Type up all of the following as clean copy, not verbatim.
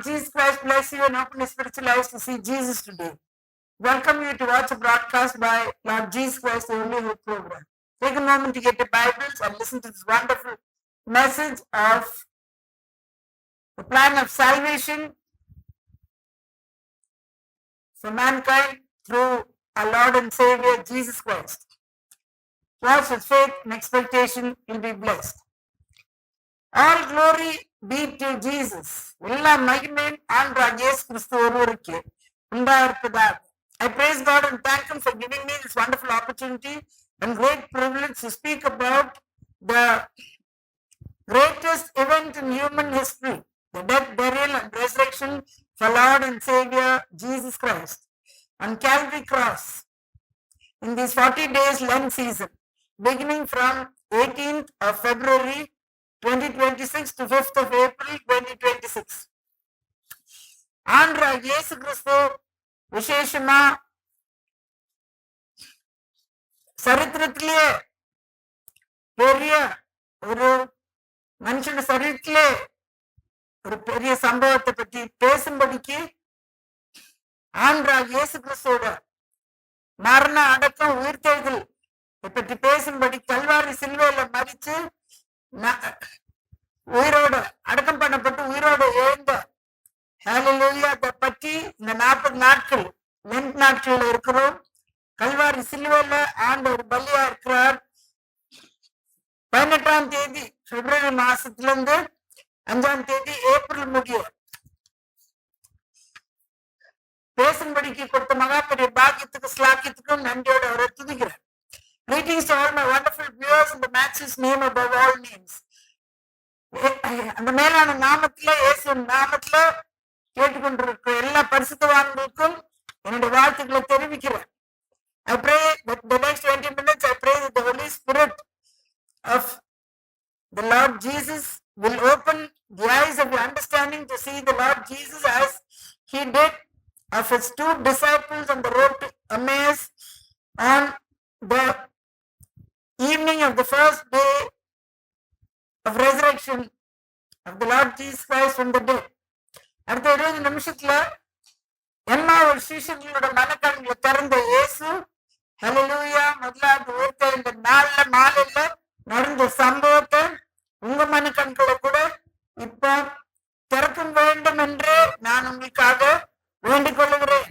Lord Jesus Christ bless you and open your spiritual eyes to see Jesus today. Welcome you to watch a broadcast by Lord Jesus Christ, the Only Hope program. Take a moment to get your Bibles and listen to this wonderful message of the plan of salvation for mankind through our Lord and Savior Jesus Christ. Watch with faith and expectation, you'll be blessed. All glory be to Jesus. எல்லா மகிமையும் ஆண்டவராகிய இயேசு கிறிஸ்து ஒருவருக்கே உண்டாயிருப்பதாக. I praise God and thank Him for giving me this wonderful opportunity and great privilege to speak about the greatest event in human history, the death, burial, and resurrection for Lord and Savior Jesus Christ on Calvary Cross in these 40 days Lent season, beginning from 18th of February 2026 to 5th of April 2026. ஆண்டவராகிய இயேசு கிறிஸ்து விசேஷமா சரித்திரத்திலே பெரிய ஒரு மனுஷன் சரித்திரத்திலே ஒரு பெரிய சம்பவத்தை பற்றி பேசும்படிக்கு ஆண்டவராகிய இயேசு கிறிஸ்துவோட மரண அடக்கம் உயிர்த்தெழுதல் பற்றி பேசும்படி கல்வாரி சிலுவையில மரிச்சு உயிரோடு அடக்கம் பண்ணப்பட்டு உயிரோடு எழுந்த ஹல்லேலூயா பற்றி இந்த 40 நாட்கள் லென்ட் நாட்கள் இருக்கிறோம். கல்வாரி சிலுவையில ஆண்டவர் பலியா இருக்கிறார். 18ஆம் தேதி பிப்ரவரி மாசத்துல இருந்து 5ஆம் தேதி ஏப்ரல் முடிய பேசும்படிக்கு கொடுத்த மகாபெரிய பாக்கியத்துக்கு ஸ்லாக்கியத்துக்கும் நன்றியோடு அவரை துதிக்கிறார். Greetings to all my wonderful viewers in the matchless name above all names. அந்த மேலான நாமத்துல இயேசு நாமத்துல கேட்டுக்கொண்டிருக்கிற எல்லா பரிசுத்தவான்களுக்கும் என்னுடைய வாழ்த்துக்களை தெரிவிக்கிறேன். I pray that the next 20 minutes I pray that the Holy Spirit of the Lord Jesus will open the eyes of your understanding to see the Lord Jesus as He did of His 2 disciples on the road to Emmaus on the evening of the first day of resurrection of the Lord Jesus Christ from the dead. அடுத்த 20 நிமிஷத்துல எம்மாவூர் சீஷர்களோட மனக்கண்களை திறந்த இயேசு ஹல்லேலூயா முதலாவது உயிர்த்த இந்த நாள்ல மாலையில நடந்த சம்பவத்தை உங்க மனக்கண்களை கூட இப்ப திறக்க வேண்டும் என்று நான் உங்களுக்காக வேண்டிக் கொள்ளுகிறேன்.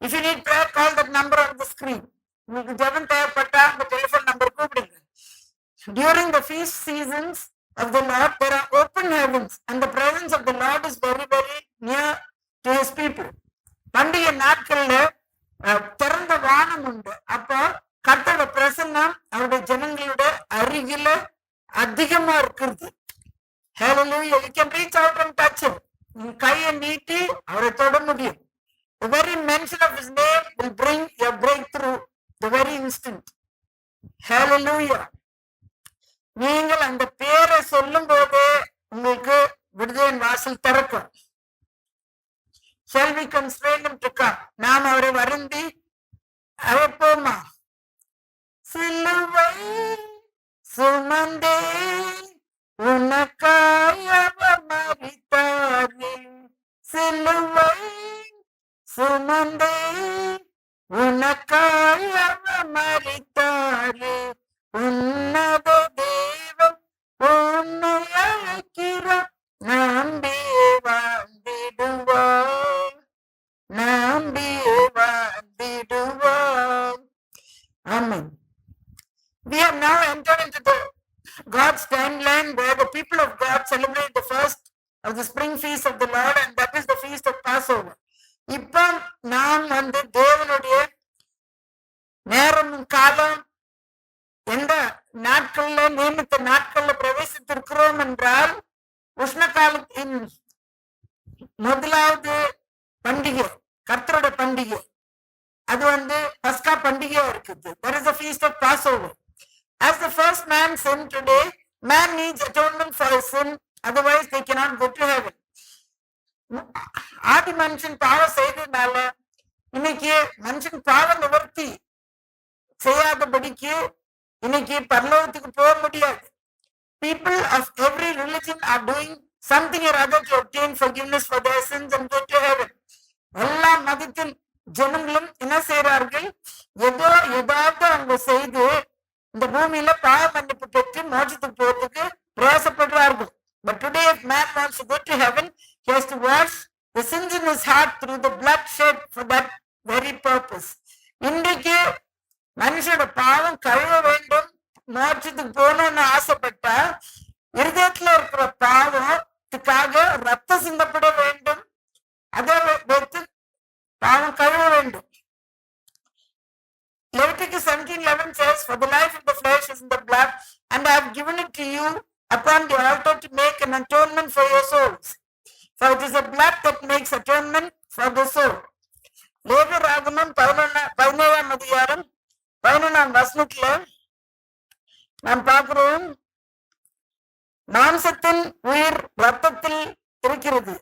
If you need prayer, call that number on the screen. உங்களுக்கு ஜெபம் தேவைப்பட்டா அந்த டெலிபோன் நம்பர் கூப்பிடுங்க. During the feast seasons of the Lord, there are open heavens and the presence of the Lord is very, very near to His people. பண்டிகை நாட்கள்ல திறந்த வானம் உண்டு. அப்போ கர்த்தரோட பிரசன்னம் அவருடைய ஜனங்களோட அருகில அதிகமா இருக்கிறது. Hallelujah. You can reach out and touch Him. கையை நீட்டி அவரை தொட முடியும். The very mention of His name will bring your breakthrough the very instant. Hallelujah. நீங்கள் அந்த பேரை சொல்லும் போது உங்களுக்கு விடுதலின் வாசல் திறக்கும். Shall we constrain Him to come? நாம் அவரை வருந்தி அழைப்போமா? சிலுவை சுமந்தே உனக்காய் அவர் மரித்தாரே, சிலுவை சுமந்தே உனக்காய் அவர் மரித்தாரே, உன்னத தேவன் உன்னை அழைக்கிறார், நம்பி வாழ்ந்திடுவார், நம்பி வாழ்ந்திடுவார். Amen. We have now entered into the God's timeline where the people of God celebrate the first of the spring feast of the Lord, and that is the feast of Passover. இப்ப நாம் தேவனுடைய நேரம் காலம் எந்த நாட்கள்ல நியமித்த நாட்கள்ல பிரவேசித்திருக்கிறோம் என்றால் உஷ்ண காலத்தின் முதலாவது பண்டிகை கர்த்தரோட பண்டிகை. அது பஸ்கா பண்டிகையா இருக்குது. There is a feast of Passover. As the first man sinned today, man needs atonement for his sin, otherwise they cannot go to heaven. ஆதி மனுஷன் பாவம் செய்ததுனால இன்னைக்கு மனுஷன் பாவ நிவர்த்தி செய்யாதபடிக்கு இன்னைக்கு பரலோகத்துக்கு போக முடியாது. People of every religion are doing something or other to obtain forgiveness for their sins and go to heaven. எல்லா மதத்தின் ஜனங்களும் என்ன செய்யறார்கள்? ஏதாவது அவங்க செய்து இந்த பூமியில பாவ மன்னிப்பு பெற்று மோட்சத்துக்கு போறதுக்கு பிரயாசப்படுறார்கள். But today, if man wants to go to heaven, he has to wash the sins in his heart through the blood shed for that very purpose. இன்றைக்கு மனுஷோட பாவம் கழுவ வேண்டும், மோட்சத்துக்கு போகணும்னு ஆசைப்பட்டா இருதயத்துல இருக்கிற பாவத்துக்காக ரத்தம் சிந்தப்பட வேண்டும். அதை வைத்து பாவம் கழுவ வேண்டும். Leviticus 17:11 says, "For the life of the flesh is in the blood, and I have given it to you upon the altar to make an atonement for your souls. For it is the blood that makes atonement for the soul." லேவியராகமம் 17ஆம் அதிகாரம் 11ஆம் வசனத்துல நாம் பார்க்கிறோம், மாம்சத்தின் உயிர் ரத்தத்தில் இருக்கிறது.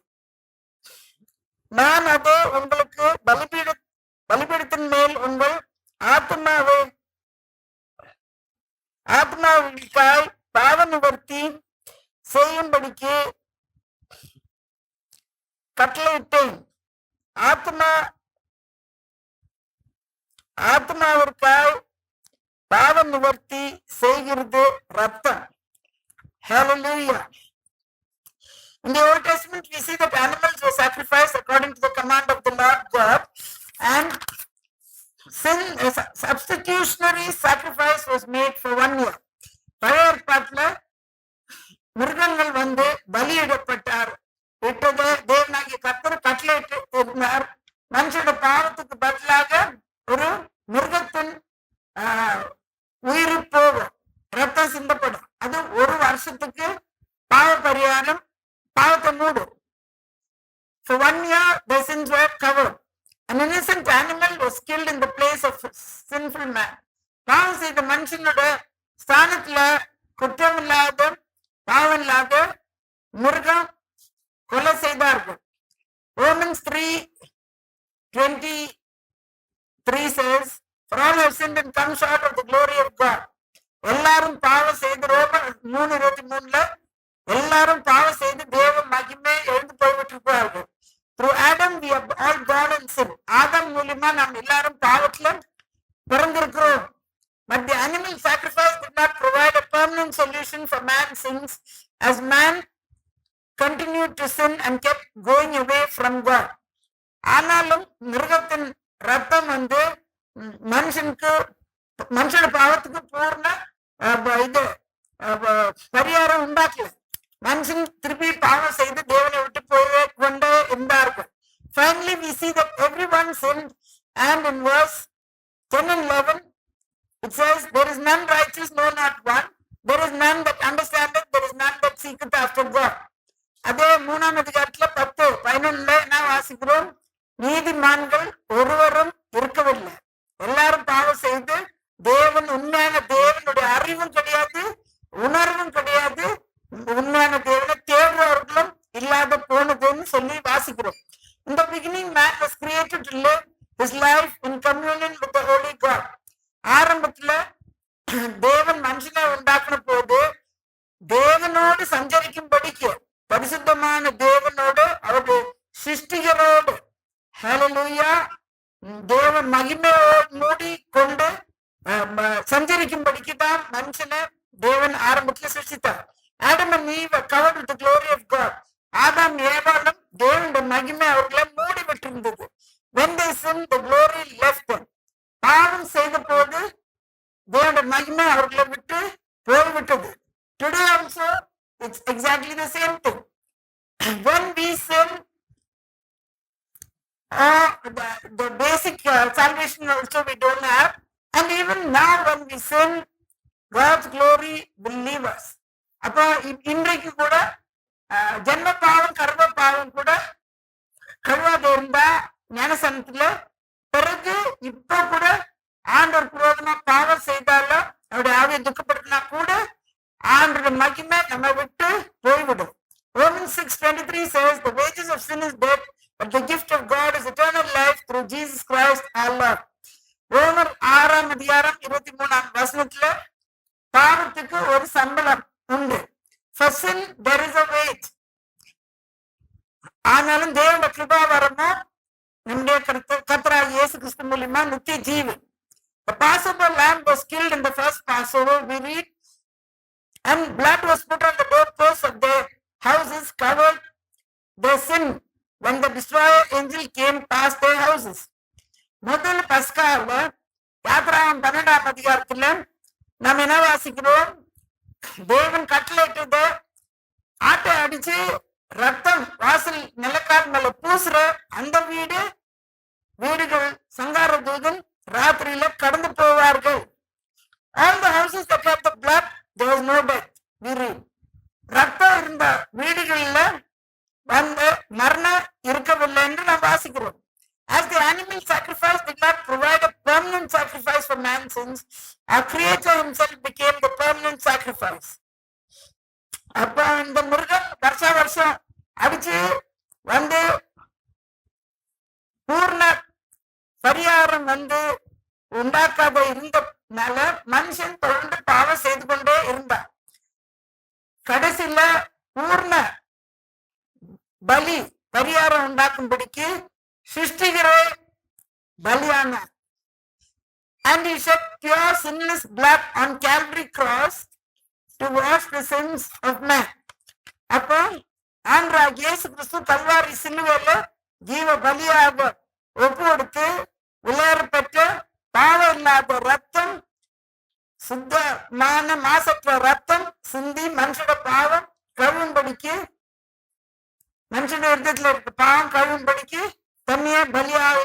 நான் அதை உங்களுக்கு பலிபீடத்தின் மேல் உங்கள் ஆத்மாவுக்காய் பாவ நிவர்த்தி செய்யும்படிக்கு கட்டளையிட்டேன். ஆத்மாவிற்காய் பாவ நிவர்த்தி செய்கிறது ரத்தம். Hallelujah. In the Old Testament, we see that animals were sacrificed according to the command of the Lord God, and substitutionary sacrifice was made for 1 year. பழைய ஏற்பாட்டுல மிருகங்கள் வந்து பலியிடப்பட்டார் விட்டது தேவனாகிய கர்த்தர் கட்டளையிட்டு இருந்தார். மனுஷோட பாவத்துக்கு பதிலாக ஒரு மிருகத்தின் உயிர் போகும், ரத்தம் சிந்தப்படும். அது ஒரு வருஷத்துக்கு பாவ பரிகாரம், பாவத்தை மூடும். For 1 year the sins were covered. An innocent animal was killed in the place of sinful man. பாவம் செய்த மனுஷனோட ஸ்தானத்துல குற்றம் இல்லாத பாவம் இல்லாத மிருகம் கொலை செய்தார்கள். Romans 3:23 says, "For all have sinned and come short of the glory of God." எல்லாரும் பாவம் செய்து, ரோமர் 3:23 எல்லாரும் பாவம் செய்து தேவ மகிமை எழுந்து போய்விட்டிருப்பார்கள். Through Adam we have all gone in sin. ஆதாம் மூலமா நாம் எல்லாரும் பாவத்துல பிறந்திருக்கிறோம். But the animal sacrifice did not provide a permanent solution for man's sins, as man continued to sin and kept going away from God. ஆனாலும் மிருகத்தின் ரத்தம் வந்து மனுஷனோட பாவத்துக்கு பூர்ண பரிகாரம் உண்டாக்கல. மனுஷன் திருப்பி பாவம் செய்து தேவனை விட்டு போய் கொண்டே இருந்தார்கள். Finally, we see that everyone sinned, and in verse 10 and 11 it says, "There is none righteous, no, not one. There is none that understandeth, there is none that seeketh after God." அதே 3ஆம் அதிகாரத்துல 10:11 நான் வாசிக்கிறோம், நீதிமான்கள் ஒருவரும் இருக்கவில்லை, எல்லாரும் பாவம் செய்து தேவன் உண்மையான தேவனுடைய அறிவும் கிடையாது, உணர்வும் கிடையாது, உண்மையான தேவனை தேடுறவர்களும் இல்லாத போனதுன்னு சொல்லி வாசிக்கிறோம். In the beginning, man was created to live his life in communion with the Holy God. ஆரம்பத்துல தேவன் மனுஷனை உண்டாக்குன போது தேவனோடு சஞ்சரிக்கும்படிக்கு பரிசுத்தமான தேவனோடு அவருடைய சிருஷ்டிகரோடு ஹல்லேலூயா தேவன் மகிமையோடு மூடி கொண்டு சஞ்சரிக்கும்படிக்கு தான் மனுஷனை தேவன் ஆரம்பத்துல சிருஷ்டித்தார். Adam and Eve were covered with the glory of God. ஆதாம் ஏவாளும் தேவனுடைய மகிமை அவர்களை மூடி விட்டிருந்தது. When they sinned, the glory left them. பாவம் செய்த போது தேவனுடைய மகிமை அவர்களை விட்டு போய்விட்டது. Today also it's exactly the same thing. When we sin, the basic salvation also we don't have, and even now when we sin, God's glory will leave us. அப்போ இன்றைக்கு கூட ஜென்ம பாவம் கர்ம பாவம் கூட கழுவாத இருந்தா ஞானசனத்துல பிறகு இப்ப கூட ஆண்டவர் புரோதமா பாவம் செய்தாலும் அவருடைய ஆவியை துக்கப்படுத்தினா கூட ஆண்டோட மகிமை நம்ம விட்டு போய்விடும். Romans 6:23 says, "The wages of sin is death, but the gift of God is eternal life through Jesus Christ our Lord." ரோமர் 6ஆம் அதிகாரம் 23ஆம் வசனத்துல பாவத்துக்கு ஒரு சம்பளம் உண்டு. For sin there is a wage. ஆனாலும் தேவனுடைய கிருபா வரணும் நம்முடைய கர்த்தராகிய இயேசு கிறிஸ்து மூலியமா நித்திய ஜீவன். The Passover lamb was killed in the first Passover, we read, and blood was put on the doorposts of their houses, covered their sin when the destroyer angel came past their houses. முதல் பஸ்கால யாத்திராகம் 12ஆம் அதிகாரத்துல நாம் என்ன வாசிக்கிறோம்? தேவன் கட்டளையிட்டத ஆட்டை அடிச்சு ரத்தம் வாசல் நிலக்கால் மேல பூசுற அந்த வீடுகள் சங்கார தூதன் ராத்திரியில கடந்து போவார்கள். All the houses that have the blood, there was no death. We read. ரத்தம் இருந்த வீடுகள்ல வந்த மரணம் இருக்கவில்லை என்று நாம் வாசிக்கிறோம். As the animal sacrifice did not provide a permanent sacrifice for man's sins, our Creator himself became the permanent sacrifice. அப்ப இந்த மிருகம் வருஷம் அடிச்சு வந்து பூர்ண பரிகாரம் வந்து உண்டாக்காத இருந்தனால மனுஷன் தொடர்ந்து பாவம் செய்து கொண்டே இருந்தான். கடைசியில பூர்ண பலி பரிகாரம் உண்டாக்கும்படிக்கு சிருஷ்டிகரே பலியானார். And he shed pure sinless blood on Calvary cross to wash the sins of man. அப்போ ஆண்டவராகிய இயேசு கிறிஸ்து கல்வாரி சிலுவையில ஜீவ பலியாக ஒப்பு கொடுத்து விளையாடப்பட்ட பாவம் இல்லாத ரத்தம், சுத்தமான மாசற்ற ரத்தம் சிந்தி மனுஷோட பாவம் கழுவும்படிக்கு, மனுஷன இருதயத்துல இருக்க பாவம் கழுவும்படிக்கு தன்னையே பலியாக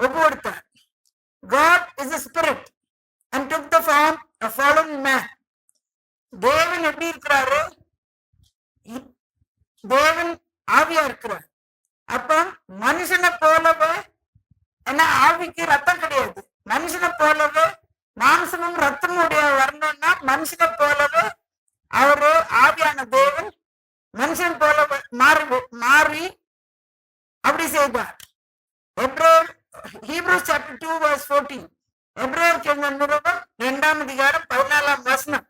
ஒப்பு கொடுத்தார். God is a spirit and took the form of fallen man. தேவன் எப்படி இருக்கிறாரு? தேவன் ஆவியா இருக்கிறார். அப்ப மனுஷனை போலவே, ஏன்னா ஆவிக்கு ரத்தம் கிடையாது, மனுஷனை போலவே மாம்சமும் ரத்தமும் உடைய வரணும்னா மனுஷனை போலவே அவரு ஆவியான தேவன் மனுஷன் போலவே மாறி அப்படி செய்தார். Hebrews chapter 2 verse 14. எபிரேயருக்கு எழுதின நிருபம் 2ஆம் அதிகாரம் 14ஆம் வசனம்.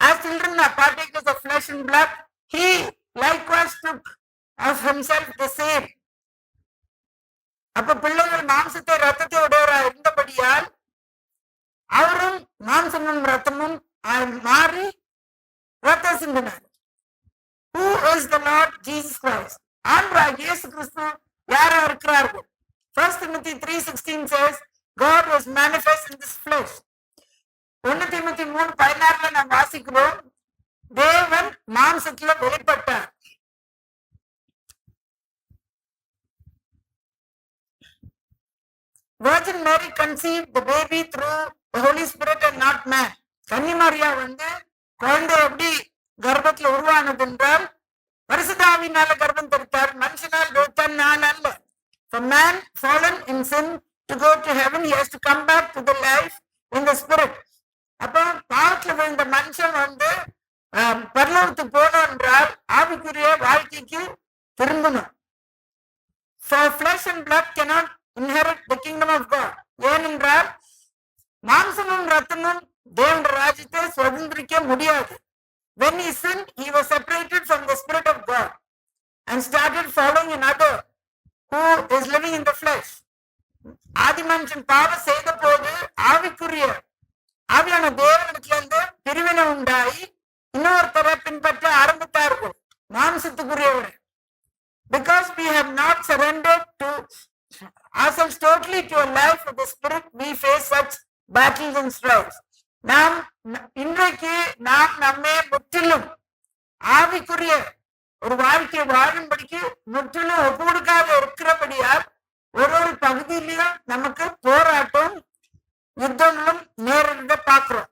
As children are partakers of flesh and blood, he likewise took of himself the same. அப்ப பிள்ளைகள் மாம்சத்தை ரத்தத்தை உடையவராக இருந்தபடியால் அவரும் மாம்சமும் ரத்தமும் மாறி ரத்தம் சிந்தினார். Who is the Lord Jesus Christ? ஆண்டவராகிய இயேசு கிறிஸ்து யாரா இருக்கிறார்கள்? 1 Timothy 3:16 says, God was manifest in this flesh. 1 Timothy 3:16 நாம் வாசிக்கிறோம், தேவன் மாம்சத்துல வெளிப்பட்டார். Virgin Mary conceived the baby through the Holy Spirit and not man. கன்னிமரியா வந்து குழந்தை எப்படி கர்ப்பத்துல உருவானது என்றால் பரிசுத்த ஆவியினால கர்ப்பம் தரித்தார், மனுஷனால் தன்னால் அல்ல. For man fallen in sin to go to heaven, he has to come back to the life in the spirit. அப்ப பாவத்துல விழுந்த மனுஷன் வந்து பரலோகத்துக்கு போனோம் என்றால் ஆவிக்குரிய வாழ்க்கைக்கு திரும்பணும். For flesh and blood cannot inherit the kingdom of God. ஏனென்றால் மாம்சமும் ரத்தமும் தேவனுடைய ராஜ்யத்தை சுதந்திரிக்க முடியாது. When he sinned, he was separated from the Spirit of God and started following another who is living in the flesh. ஆதி மனுஷன் பாவம் செய்த போது ஆவிக்குரிய ஆவியான தேவனிடத்துல இருந்து பிரிவினை உண்டாகி இன்னொருத்தரை பின்பற்ற ஆரம்பித்தார்கள், மாம்சத்துக்குரியவரை. Because we have not surrendered to ourselves totally to a life of the Spirit, we face such battles and struggles. நாம் இன்றைக்கு நம்மை முற்றிலும் ஆவிக்குரிய ஒரு வாழ்க்கை வாழும்படிக்கு முற்றிலும் ஒப்புடுக்காக இருக்கிறபடியால் ஒரு பகுதியிலையும் நமக்கு போராட்டம் யுத்தங்களும் நேரிட பார்க்கிறோம்.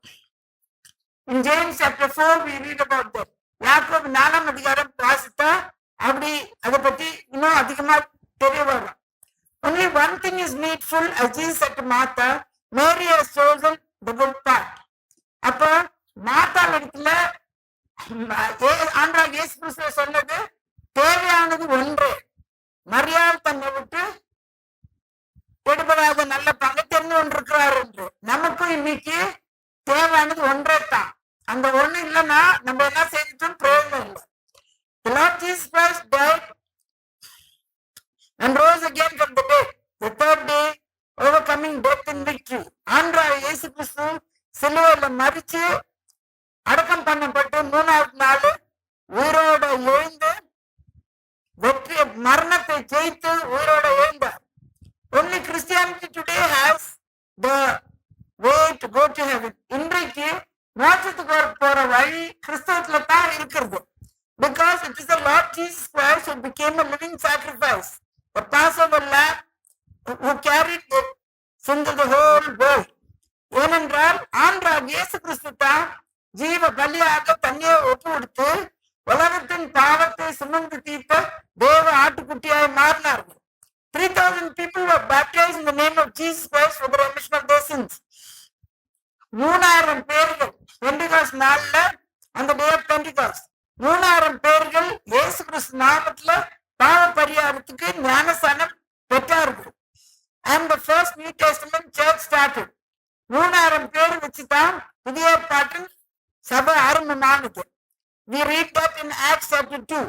In James chapter 4 we read about that. யாக்கோபு 4ஆம் அதிகாரம் வாசித்தா அப்படி அதை பத்தி இன்னும் அதிகமா தெரிய வரும். Only one thing is needful, as Jesus said to Martha, Mary has chosen the good part. அப்ப மாத்தாள் இடத்துல ஆண்டவராகிய இயேசு கிறிஸ்து சொன்னது தேவையானது ஒன்று, மரியாள் தன்னை விட்டு எடுபடாத நல்ல பங்கு தெரிந்து கொண்டிருக்கிறார் என்று. நமக்கும் இன்னைக்கு தேவையானது ஒன்றே தான். அந்த ஒண்ணு இல்லைன்னா நம்ம என்ன செய்துட்டும் பிரயோஜனம் இல்லை. The Lord Jesus Christ died and rose again from the dead. The third day, overcoming death in victory. ஆண்டவராகிய இயேசு கிறிஸ்து சிலுவையில மரிச்சு அடக்கம் பண்ணப்பட்டு மூணாவது நாள் உயிரோட எழுந்து வெற்றி மரணத்தை ஜெயித்து உயிரோட எழுந்தார். Only Christianity today has the way to go to heaven. இன்றைக்கு மோட்சத்துக்கு போற வழி கிறிஸ்தவத்துல தான் இருக்கிறது. Because it is the Lord Jesus Christ who became a living sacrifice, the Passover lamb who carried the sins of the whole world. ஏனென்றால் ஆண்டவராகிய இயேசு கிறிஸ்து தான் ஜீவ பலியாக தன்னையே ஒப்பு கொடுத்து உலகத்தின் பாவத்தை சுமந்து தீர்த்த தேவ ஆட்டுக்குட்டியாய் மாறினார்கள். 3,000 people were baptized in the name of Jesus Christ for the remission of their sins. 3,000 பேர்கள் பெண்டிகாஸ்ட் நாள்ல, அந்த டே ஆஃப் பெண்டிகாஸ்ட் 3,000 பேர்கள் இயேசு கிறிஸ்து நாமத்துல பாவ பரிகாரத்துக்கு ஞானஸ்நானம் பெற்றார்கள். And the first New Testament church started. 3,000 பேர் வச்சுதான் புதிய ஏற்பாட்டின் சபை ஆரம்பமானது. We read that in Acts chapter 2.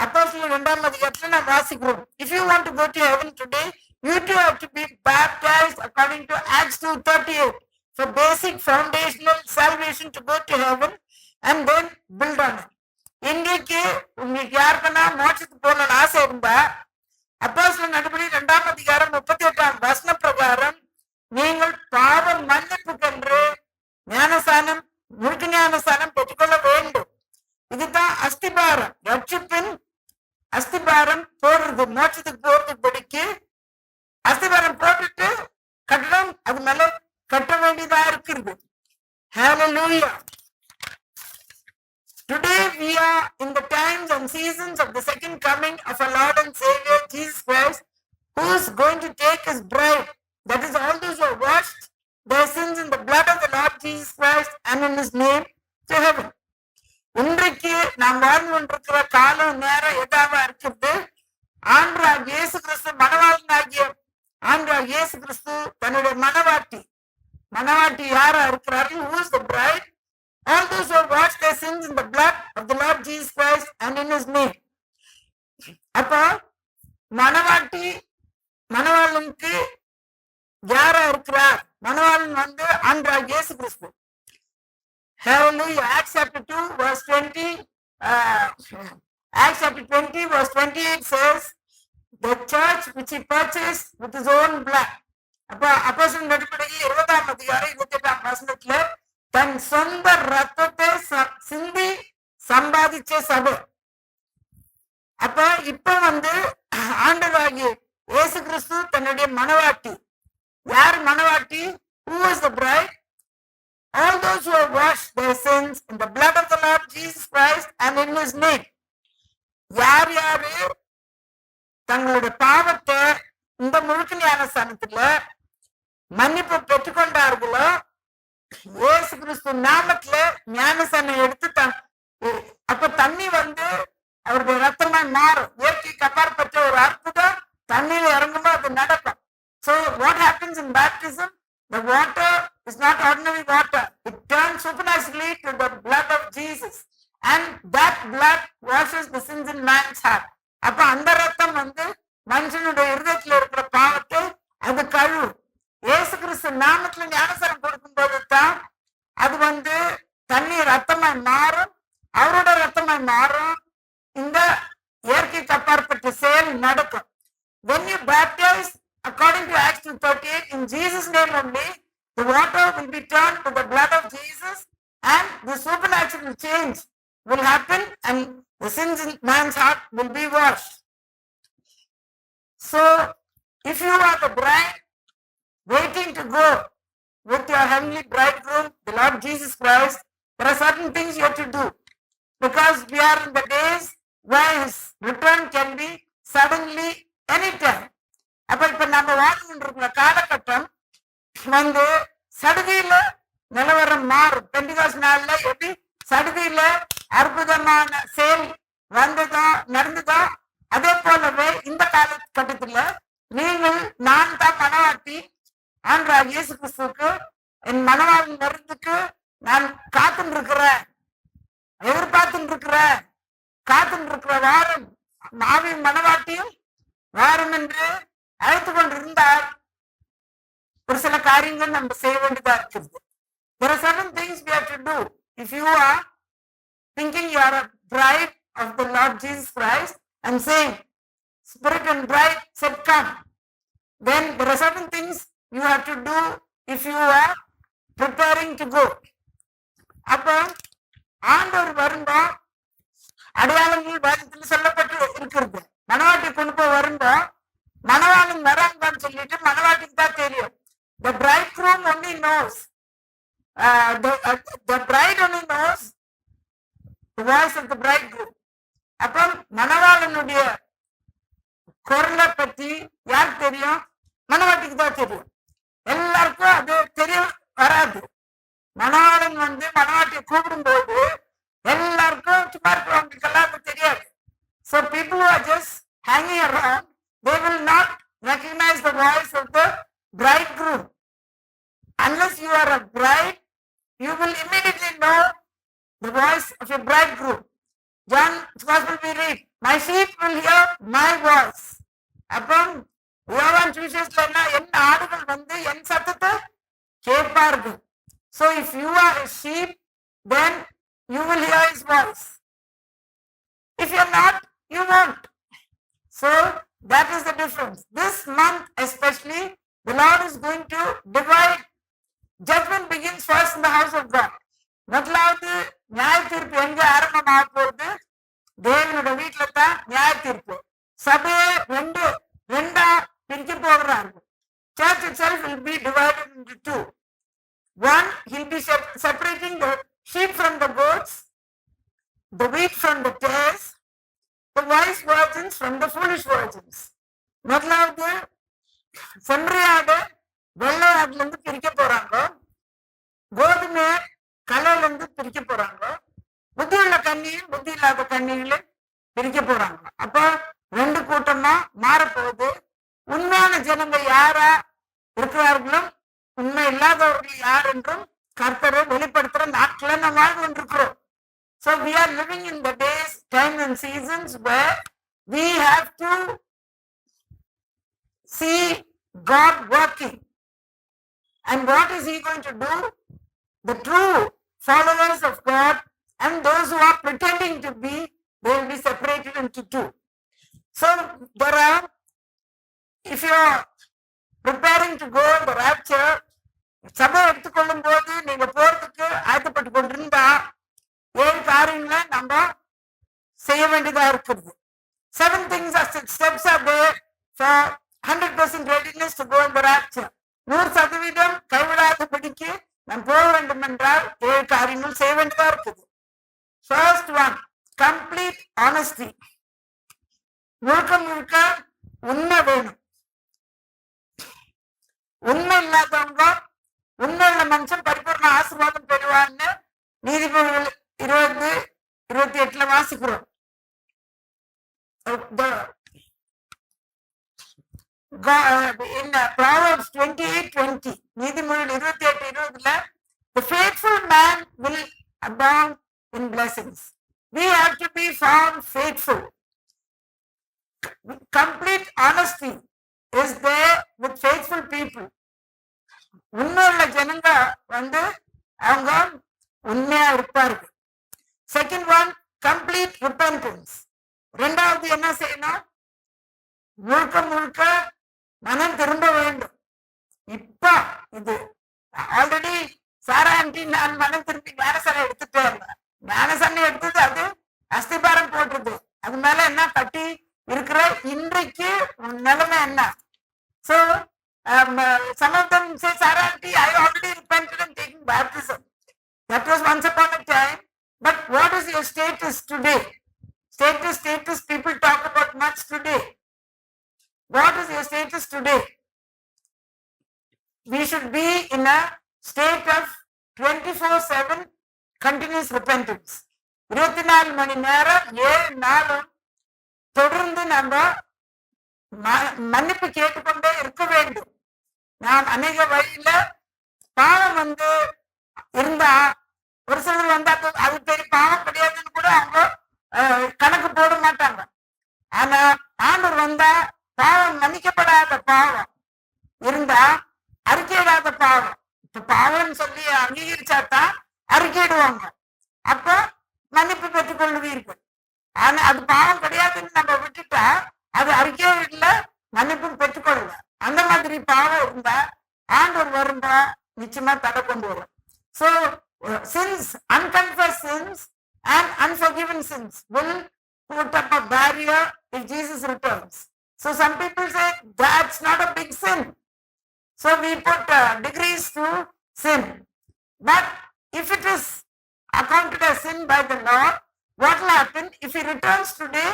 அப்போஸ்தலர் 2ஆம் அதிகாரத்துல நாம் வாசிக்கிறோம். If you want to go to heaven today, you too have to be baptized according to Acts 2:38 for basic foundational salvation to go to heaven and then build on it. இன்றைக்கு உங்களுக்கு யாருக்குன்னா மோட்சத்துக்கு போகணும்னு ஆசை இருந்தா அப்போஸ்தலர் நடபடி 2ஆம் அதிகாரம் 38ஆம் வசன பிரகாரம் நீங்கள் பாவ மன்னிப்புக்கென்று ஞானஸ்நானம், முழுக்க ஞானஸ்நானம் பெற்றுக்கொள்ள வேண்டும். இதுதான் அஸ்திபாரம், ரட்சிப்பின் அஸ்திபாரம் போடுறது. மோட்சத்துக்கு போறதுக்கு படிக்கு அஸ்திபாரம் போட்டுட்டு கட்டடம் அது மேல கட்ட வேண்டியதா இருக்கிறது. Hallelujah. Today we are in the times and seasons of the second coming of our Lord and Savior Jesus Christ, who is going to take his bride, that is all those who have washed their sins in the blood of the Lord Jesus Christ and in his name, to heaven. இன்றைக்கு நாம் வாழ்ந்து கொண்டிருக்கிற காலம் நேரம் எதாவா இருக்கிறது. ஆண்டவராகிய இயேசு கிறிஸ்து மணவாளனாகிய ஆண்டவராகிய இயேசு கிறிஸ்து தன்னுடைய மணவாட்டி யாரா இருக்கிறார்கள்? Who is the bride? All those who have washed their sins in the blood of the Lord Jesus Christ and in his name. அப்போ மணவாளனுக்கு யாரா இருக்கிறார்? மணவாளன் ஆண்டவராகிய இயேசு கிறிஸ்து. Hallelujah. Acts chapter 2 verse 20 Acts chapter 20 verse 28 says, the church which he purchased with his own blood. அப்ப அப்போஸ்தலர் நடபடிகள் 20ஆம் அதிகாரம் 28ஆம் வசனத்துல தன் சொந்த ரத்தத்தை சிந்தி சம்பாதிச்ச சபை. அப்ப இப்ப ஆண்டவராகிய இயேசு கிறிஸ்து தன்னுடைய மணவாட்டி. யார் மணவாட்டி? Who is the bride? All those who have washed their sins in the blood of the Lord Jesus Christ and in his name. யார் யாரு தங்களுடைய பாவத்தை இந்த முழுக்க ஞானஸ்நானத்துல மன்னிப்பு பெற்றுக்கொண்டார்களோ, இயேசு கிறிஸ்து நாமத்துல ஞானஸ்நானம் எடுத்து அப்ப தண்ணி அவருடைய ரத்தமாய் மாறும். இயற்கைக்கு அப்பாற்பட்ட ஒரு அற்புதம் தண்ணீர் இறங்கும்போது அது நடக்கும். So what happens in baptism? The water is not ordinary water. It turns supernaturally to the blood of Jesus. And that blood washes the sins in man's heart. அப்ப அந்த ரத்தம் மனுஷனுடைய இருதயத்துல இருக்கிற பாவத்தை அது கழுவும். இயேசு கிறிஸ்து நாமத்துல ஞானஸ்நானம் கொடுக்கும் போது தான் அது தண்ணீர் ரத்தமாய் மாறும், அவரோட ரத்தமாய் மாறும். இந்த இயற்கைக்கு அப்பாற்பட்ட செயல் நடக்கும். When you baptize according to Acts 2:38 in Jesus' name only, the water will be turned to the blood of Jesus and the supernatural change will happen and the sins in man's heart will be washed. So if you are the bride waiting to go with your heavenly bridegroom, the Lord Jesus Christ, there are certain things you have to do, because we are in the days where his return can be suddenly anytime. அப்ப இப்ப நம்ம வாழ்ந்துருக்கிற காலகட்டம் சடுதியில நிலவரம் மாறும். Pentecost நாள்ல எப்படி சடுதியில அற்புதமான செயல் நடந்ததோ அதே போலவே இந்த காலகட்டத்துல நீங்கள் நான் தான் மனவாட்டி ஆண்டவராகிய இயேசு கிறிஸ்துவுக்கு என் மனவாளன் வருதுக்கு நான் காத்துட்டு இருக்கிறேன், எதிர்பார்த்துட்டு இருக்கிறேன். காத்துட்டு இருக்கிற வாரம் மாவின் மனவாட்டியும் வாரம் என்று அழைத்து கொண்டிருந்தார். ஒரு சில காரியங்கள் நம்ம செய்ய வேண்டியதா இருக்குது. There are certain things we have to do. If you are thinking you are a bride of the Lord Jesus Christ and saying, Spirit and bride said come, then there are certain things you have to do if you are preparing to go. அப்போ ஆண்டவர் வரும்போ அடையாளங்கள் வேதத்தில் சொல்லப்பட்டு இருக்கிறது. மனவாட்டி கொண்டு போய் வரும்போ மனவாளன் வராங்கன்னு சொல்லிட்டு மனவாட்டிக்கு தான் தெரியும். The bridegroom only knows. The bride only knows the voice of the bridegroom. அப்போ மனவாளனுடைய குரலை பத்தி யாருக்கு தெரியும்? மனவாட்டிக்கு தான் தெரியும். எல்லாருக்கும் அது தெரிய வராது. மனவாளன் மனவாட்டியை கூப்பிடும் போது எல்லாருக்கும் சும்மா இருக்கிறவங்களுக்கெல்லாம் அது தெரியாது. So people who are just hanging around, they will not recognize the voice of the bridegroom. Unless you are a bride, you will immediately know the voice of a bridegroom. John's Gospel we read, my sheep will hear my voice. அப்போ யோவான் சுவிசேஷத்துல என்ன ஆடுகள் என் சத்தத்தை கேட்பார்கள். So if you are a sheep, then you will hear his voice. If you are not, you won't. So that is the difference. This month especially, the Lord is going to divide. Judgment begins first in the house of God. முதலாவது நியாய தீர்ப்பு எங்க ஆரம்பமாக போகுது? தேவனுடைய வீட்டுல தான் நியாய தீர்ப்பு. சபையை ரெண்டா பிரிக்க போகிறாங்க. Church itself will be divided into two. One, he'll be separating the sheep from the goats, the wheat from the tares, the wise virgins from the foolish virgins. முதலாவது செம்மறியாடு வெள்ளை ஆடுல இருந்து பிரிக்க போறாங்க, கோதுமை கலையில இருந்து பிரிக்க போறாங்க, புத்தி உள்ள கண்ணியும் புத்தி இல்லாத கண்ணிகளும் பிரிக்க போறாங்க. அப்ப ரெண்டு கூட்டமா மாறப்போகுது. உண்மையான ஜனங்க யாரா இருக்கிறார்களும் உண்மை இல்லாதவர்கள் யார் என்றும் கர்த்தரை வெளிப்படுத்துற நாட்களை நம்ம வாழ்ந்து கொண்டிருக்கிறோம். So we are living in the days, times and seasons where we have to see God working. And what is he going to do? The true followers of God and those who are pretending to be, they will be separated into two. So there are, if you are preparing to go in the rapture, சபை எடுத்துக்கொள்ளும் போது நீங்க போறதுக்கு ஆயத்தப்பட்டு கொண்டிருந்தா 7 காரியங்களை நம்ம செய்ய வேண்டியதா இருக்குது. 7 things are steps are there for 100% readiness to go in the rapture. 100% கைவிடாதபடிக்கு நாம் போக வேண்டும் என்றால் 7 காரியங்கள் செய்ய வேண்டியதா இருக்குது. First one, complete honesty. முழுக்க உண்மை வேணும். உண்மை இல்லாதவங்க உண்மையுள்ள மனுஷன் பரிபூர்ண ஆசீர்வாதம் பெறுவான்னு நீதிபதிகள் 20:28 வாசிக்கிறோம். In Proverbs 28:20, நீதிமொழிகள் 28:20, the faithful man will abound in blessings. We have to be found faithful. Complete honesty is there with faithful people. உண்மையுள்ள ஜனங்க அவங்க உண்மையா இருப்பார்கள். Second one, complete repentance. ரெண்டாவது என்ன செய்யணும்? முழுக்க மனம் திரும்ப வேண்டும். இப்ப இது ஆல்ரெடி சாரா ஆண்டி நான் மனம் திரும்பி ஞானசனை எடுத்துட்டேன். ஞானசனை எடுத்தது அது அஸ்திபாரம் போட்டுது. அது மேல என்ன கட்டி இருக்கிற இன்றைக்கு நிலைமை என்ன? So some of them say, Sarah aunty, I already repented and taken baptism. That was once upon a time. But what is your status today? Status, people talk about much today. What is your status today? We should be in a state of 24/7 continuous repentance. 24 மணி நேரம் 7 நாளும் தொடர்ந்து நம்ம மன்னிப்பு கேட்டுக்கொண்டே இருக்க வேண்டும். நான் அநேக வழியில பாவம் இருந்தா ஒரு சிலர் அது பெரிய பாவம் கிடையாதுன்னு கூட அவங்க கணக்கு போட மாட்டாங்க. ஆனா ஆண்டவர் வந்தா பாவம் மன்னிக்கப்படாத பாவம் இருந்தா அறிக்கையிடாத பாவம், இப்ப பாவம்னு சொல்லி அங்கீகரிச்சாதான் அறிக்கையிடுவாங்க, அப்ப மன்னிப்பு பெற்றுக் கொள்வீர்கள். ஆனா அது பாவம் கிடையாதுன்னு நம்ம விட்டுட்டா அது அறிக்கையும் இல்லை, மன்னிப்பும் பெற்றுக்கொள்ளல. அந்த மாதிரி பாவம் இருந்தா ஆண்டவர் வரும்பா நிச்சயமா தடை கொண்டு வரும். So sins, unconfessed sins and unforgiven sins will put up a barrier if Jesus returns. So some people say that's not a big sin, so we put degrees to sin. But if it is accounted as sin by the Lord, what will happen if he returns today?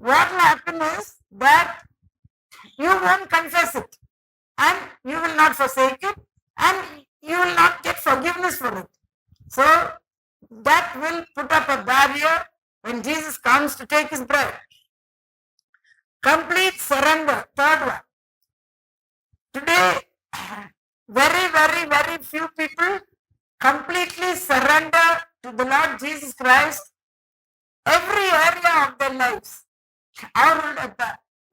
What will happen is that you won't confess it and you will not forsake it and you will not get forgiveness for it. So that will put up a barrier when Jesus comes to take his bride. Complete surrender, third one. Today, very, very, very few people completely surrender to the Lord Jesus Christ every area of their lives. அவர்களுடைய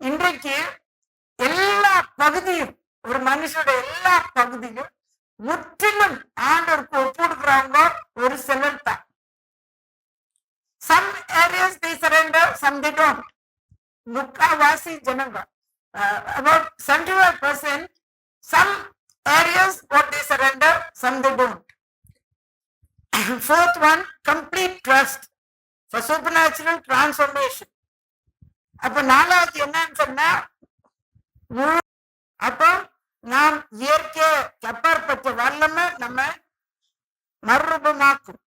இன்றைக்கு எல்லா பகுதியும், ஒரு மனுஷோட எல்லா பகுதியும் முற்றிலும் ஆண்டவருக்கு ஒப்புடுக்கிறாங்க ஒரு சிலர் தான். Some areas they surrender, some they don't. முக்காவாசி ஜனங்க, about 75%, some areas what they surrender, some they don't. Fourth one, complete trust for supernatural transformation. அப்ப நாலாவது என்னன்னு சொன்னா, அப்போ நாம் இயற்கை அப்பாற்பட்ட வல்லமை நம்ம மறுரூபமாக்கும்.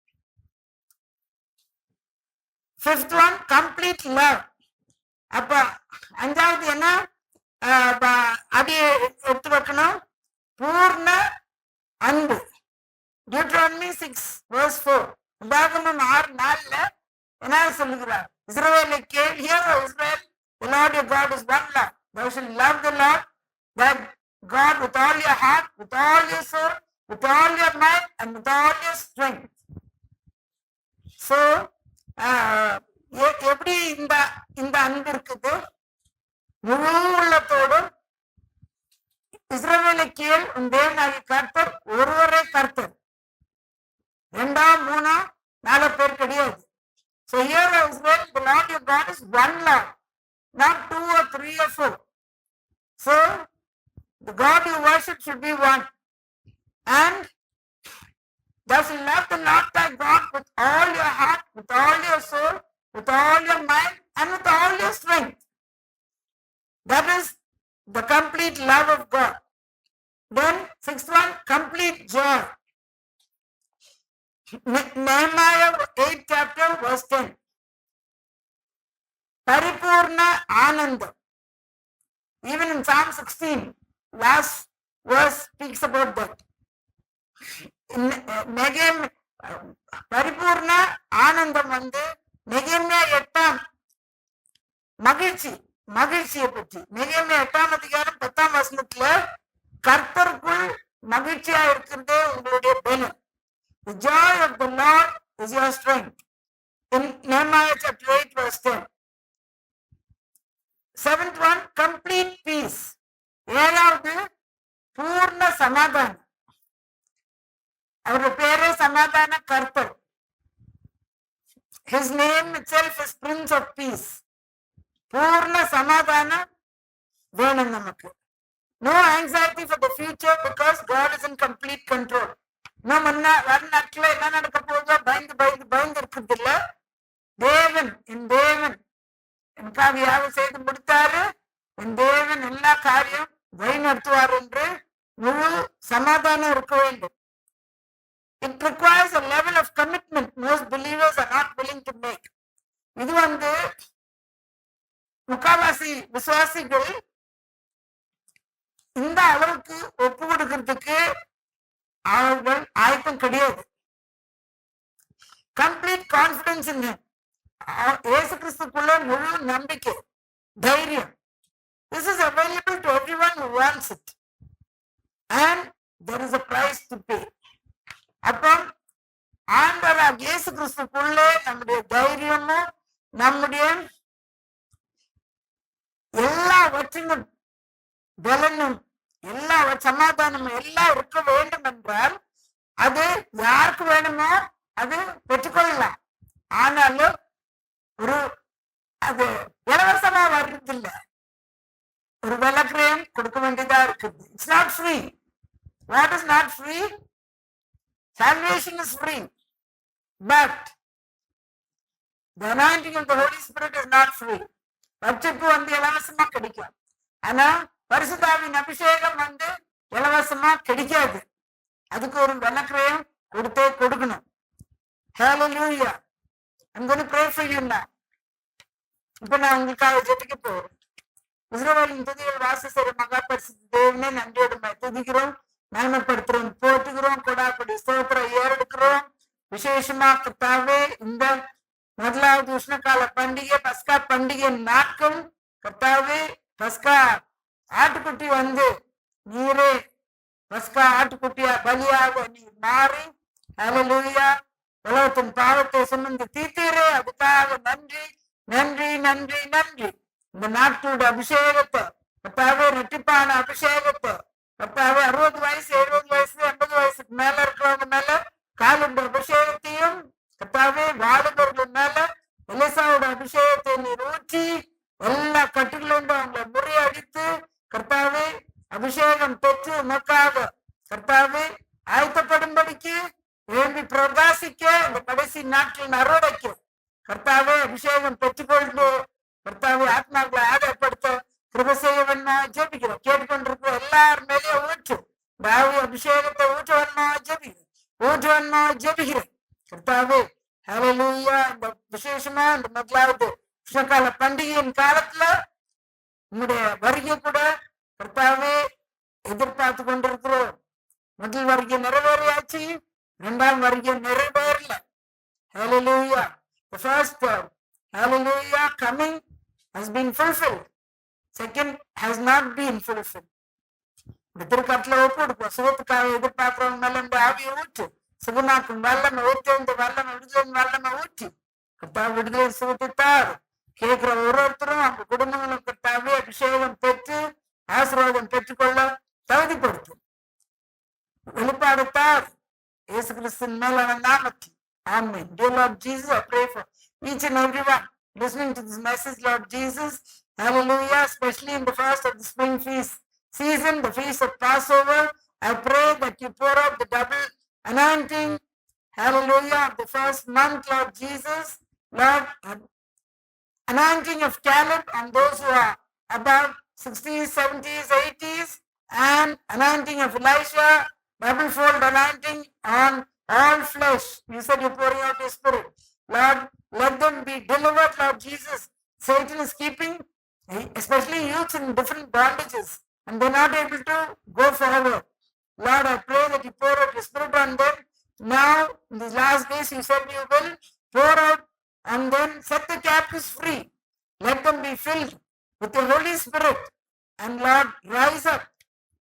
Fifth one, complete love. அப்ப அஞ்சாவது என்ன, அப்படியே எடுத்து வைக்கணும், பூர்ண அன்பு. Deuteronomy 6:4, உபாகமம் 6:4 என்ன சொல்லுகிறார், இஸ்ரவேலை கேள், hear O Israel, the Lord your God is one Lord. Thou shalt love the Lord that God with all your heart, with all your soul, with all your mind and with all your strength. So எப்படி இந்த அன்பு இருக்குது, முழு உள்ளத்தோடும் இஸ்ரவேலை கேள், உன் தேவனாகிய கர்த்தர் ஒருவரே கர்த்தர், 2 3 4 பேர் கிடையாது. So here Israel, the Lord your God is one Lord, not 2 or 3 or 4. So the God you worship should be one. And thou shalt love the Lord thy God with all your heart, with all your soul, with all your mind and with all your strength. That is the complete love of God. Then sixth one, complete joy. Nehemiah 8 chapter verse 10. Paripurna Ananda. Even in Psalm 16, last verse speaks about that. பரிபூர்ண ஆனந்தம் வந்து நெகேமியா 8 மகிழ்ச்சியை பற்றி, நெகேமியா 8:10 கர்த்தருக்குள் மகிழ்ச்சியா இருக்கிறதே உங்களுடைய பலன். The joy of the Lord is your strength. In Nehemiah chapter 8 verse 10. Seventh one, complete peace. 7வது பூர்ண சமாதானம். அவருடைய பேரே சமாதான கர்த்தர். His name itself is Prince of Peace. பூர்ண சமாதானம் வேணும் நமக்கு. No anxiety for the future because God is in complete control. நம்ம நாட்கள் என்ன நடக்க போதோ பயந்து இருக்கிறது இல்ல. என் தேவன் எனக்காக யாவை செய்து முடித்தாரு, என் தேவன் எல்லா காரியம் வழி நடத்துவார் என்று முழு சமாதானம் இருக்க வேண்டும். It requires a level of commitment most believers are not willing to make. இது வந்து முக்காவாசி விசுவாசிகள் இந்த அளவுக்கு ஒப்பு கொடுக்கிறதுக்கு அவர்கள் ஆயத்தம் கிடையாது. Complete confidence in him. இயேசு கிறிஸ்துக்குள்ள முழு நம்பிக்கை, தைரியம். This is available to everyone who wants it. And there is a price to pay. அப்போ ஆண்டவராக இயேசு கிறிஸ்துக்குள்ளே நம்முடைய தைரியமும் நம்முடைய எல்லாவற்றிலும் பலனும் எல்லா சமாதானமும் எல்லாம் இருக்க வேண்டும் என்றால் அது யாருக்கு வேணுமோ அது பெற்றுக்கொள்ளலாம். ஆனாலும் ஒரு அது இலவசமா வர்றதில்லை, ஒரு விலக்கிரயம் கொடுக்க வேண்டியதா இருக்குது. It's not free. What is not free? Salvation is free, but the anointing of the Holy Spirit is not free. ரட்சிப்பு இலவசமா கிடைக்கும், ஆனா பரிசுத்தாவின் அபிஷேகம் இலவசமா கிடைக்காது. அதுக்கு ஒரு விலக்கிரயம் கொடுக்கணும். Hallelujah. I'm going to pray for you now. இப்ப நான் உங்களுக்காக ஜெபிக்க போறேன். இஸ்ரவேலின் துதியில் வாசம் செய்கிற மகா பரிசுத்த தேவனே, நன்றியோடு துதிக்கிறோம், மகிமைப்படுத்துறோம், போட்டுக்கிறோம், கொடாப்படி ஸ்தோத்திரம் ஏறெடுக்கிறோம். விசேஷமா கர்த்தாவே இந்த முதலாவது உஷ்ணகால பண்டிகை பஸ்கா பண்டிகை நாட்கள் கர்த்தாவே, பஸ்கா ஆட்டுக்குட்டி நீரே பஸ்கா ஆட்டுக்குட்டியா பலியாக நீர் மாறி ஹல்லேலூயா உலகத்தின் பாவத்தை சுமந்து தீர்த்தீரே, அதுக்காக நன்றி நன்றி நன்றி நன்றி. இந்த நாட்டோட அபிஷேகத்தை கர்த்தாவே, ரெட்டிப்பான அபிஷேகத்தை கர்த்தாவே, 60 வயசு 70 வயசு 80 வயசுக்கு மேல இருக்கிறவங்க மேல காலுண்ட அபிஷேகத்தையும் கர்த்தாவே, வாலிபர்கள் மேல எலிசாவோட அபிஷேகத்தை நீர் ஊற்றி எல்லா கட்டுகளிலிருந்து அவங்களை முறியடித்து கர்த்தாவே, அபிஷேகம் பெற்று உமக்காக கர்த்தாவே ஆயத்தப்படும்படிக்கு வேண்டி பிரகாசிக்க இந்த கடைசி நாட்களின் அறுவடைக்கு கர்த்தாவே அபிஷேகம் பெற்றுக்கொண்டு கர்த்தாவே ஆத்மாக்களை ஆதாயப்படுத்த கிருபை செய்ய வேணுமா ஜெபிக்கிறோம். கேட்டுக்கொண்டிருக்கிற எல்லாரும் மேலேயும் ஊற்று அபிஷேகத்தை ஊற்ற வேணுமா ஜெபிக்கிறேன் கர்த்தாவே. ஹல்லேலூயா. இந்த விசேஷமா இந்த முதலாவது உஷ்ணகால பண்டிகையின் காலத்துல உங்களுடைய வருகை கூட கர்த்தாவே எதிர்பார்த்து கொண்டிருக்கிறோம். முதல் வருகை நிறைவேறியாச்சு, 2ஆம் வருகை நிறைவேறல. Hallelujah. The first hallelujah coming has been fulfilled. Second has not been fulfilled. இந்த திருக்கட்டில ஒப்பு கொடுப்போம். சுகத்துக்காக எதிர்பார்க்கிறவங்க மேல இந்த ஆவியை ஊற்று, சுகமாக்கும் வல்லமை ஊற்றி, இந்த வல்லமை விடுதலை வல்லமை ஊற்றி கர்த்தாவே விடுதலை சுகத்தார் கேட்கிற ஒருத்தரும் அவங்க குடும்பங்களும் கர்த்தாவே அபிஷேகம் பெற்று ஆசீர்வாதம் பெற்றுக்கொள்ள தகுதிப்படுத்தும். வெளிப்பாடுத்தார் இயேசு கிறிஸ்துவின் மேலான நாமத்தில். Amen. Dear Lord Jesus, I pray for each and everyone listening to this message, Lord Jesus. Hallelujah. Especially in the first of the spring feast season, the feast of Passover, I pray that you pour out the double anointing. Hallelujah. Of the first month, Lord Jesus. Lord, anointing of Caleb on those who are above 60s, 70s, 80s, and anointing of Elisha, double-fold anointing on all flesh. You said you're pouring out your spirit. Lord, let them be delivered, Lord Jesus. Satan is keeping, especially youths, in different bondages, and they're not able to go forward. Lord, I pray that you pour out your spirit on them. Now, in these last days, you said you will pour out and then set the captives free. Let them be filled with the Holy Spirit. And Lord, rise up,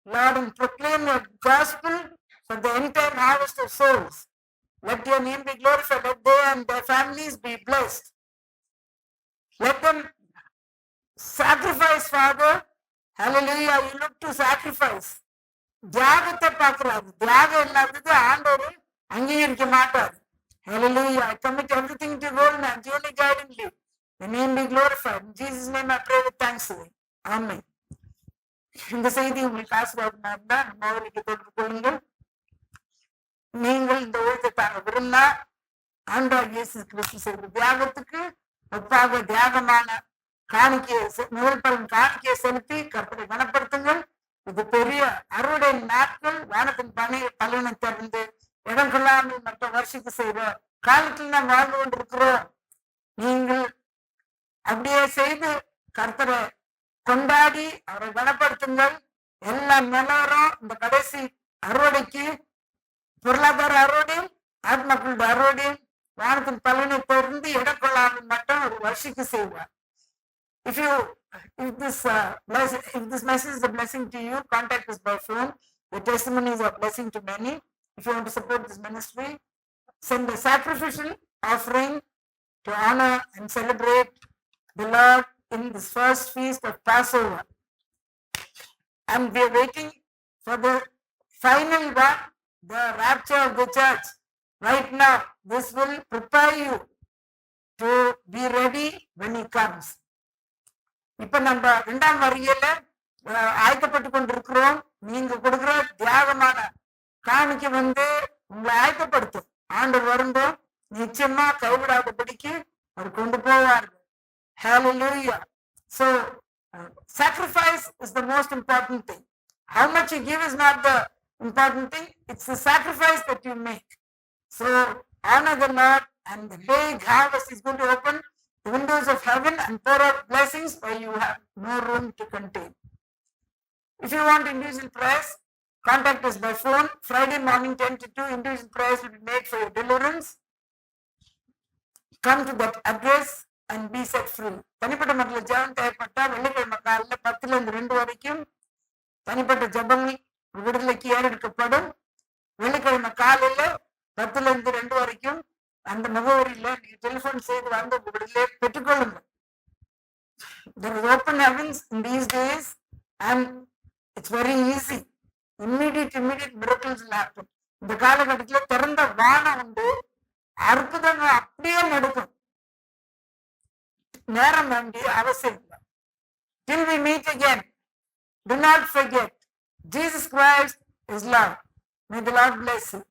Lord, and proclaim your gospel for the entire harvest of souls. Let your name be glorified. Let they and their families be blessed. Let them sacrifice, Father. Hallelujah. You look to sacrifice. தியாகத்தை பார்க்கிறாரு. தியாகம் இல்லாதது ஆண்டவர் அங்கீகரிக்க மாட்டார். Hallelujah. I commit everything to your hand. Only guiding you. The name be glorified. In Jesus' name I pray with thanksgiving. Amen. இந்த செய்தி உங்களுக்கு ஆசீர்வாதமா இருந்தா நம்ம அவருக்கு தொடர்பு கொள்ளுங்கள். நீங்கள் இந்த ஊழியத்தை தாங்க விரும்பினா ஆண்டவர் இயேசு கிறிஸ்து செய்த தியாகத்துக்கு ஒப்பாக தியாகமான காணிக்கையை முதல் பலன் காணிக்கையை செலுத்தி கர்த்தரை கனப்படுத்துங்கள். இது பெரிய அறுவடை நாட்கள். வானத்தின் பலனை திறந்து இடம் கொள்ளாமல் மற்ற வருஷத்துக்கு செய்யற காலத்தில் நாம் வாழ்ந்து கொண்டிருக்கிறோம். நீங்கள் அப்படியே செய்து கர்த்தரை கொண்டாடி அவரை கனப்படுத்துங்கள். எல்லா நிலவரம் இந்த கடைசி அறுவடைக்கு பொருளாதார அறுவடையும் ஆத்மக்களுடைய அறுவடையும் வானத்தின் பலனை தொடர்ந்து இடம் கொள்ளாமல் மட்டும் ஒரு வருஷத்துக்கு செய்வார். If this message is a blessing to you, contact us by phone. The testimonies are a blessing to many. If you want to support this ministry, send a sacrificial offering to honor and celebrate the Lord in this first feast of Passover. And we are waiting for the final one, the rapture of the church. Right now, this will prepare you to be ready when he comes. இப்ப நம்ம 2ஆம் வருகையில ஆயத்தப்பட்டு கொண்டிருக்கிறோம். நீங்க கொடுக்கிற தியாகமான காணிக்கை உங்களை ஆயத்தப்படுத்தும். ஆண்டவர் வரும்போது நிச்சயமா கைவிடாதபடிக்கு அவர் கொண்டு போவார்கள். Hallelujah. So sacrifice is the most important thing. How much you give is not the important thing. It's the sacrifice that you make. So honor the Lord, and the big harvest is going to open the windows of heaven and pour out blessings while you have no room to contain. If you want individual prayers, contact us by phone. Friday morning 10 to 2, individual prayers will be made for your deliverance. Come to that address and be set free. தனிப்பட்ட மக்கள் ஜெபம் தேவைப்பட்டா வெள்ளிக்கிழமை காலையில 10 to 2 வரைக்கும் தனிப்பட்ட ஜெபங்கள் விடுதலைக்கு ஏறெடுக்கப்படும். வெள்ளிக்கிழமை காலையில 10 to 2 வரைக்கும் அந்த முகவரியில நீங்க டெலிபோன் செய்து வந்து விடுதலை பெற்றுக்கொள்ளுங்க. There is open heavens in these days and it's very easy. Immediate miracles will happen. இந்த காலகட்டத்தில் திறந்த வானம் உண்டு, அற்புதங்கள் அப்படியே நடக்கும். நேரம் வேண்டிய அவசியம் இல்லை. Till we meet again, do not forget, Jesus Christ is love. May the Lord bless you.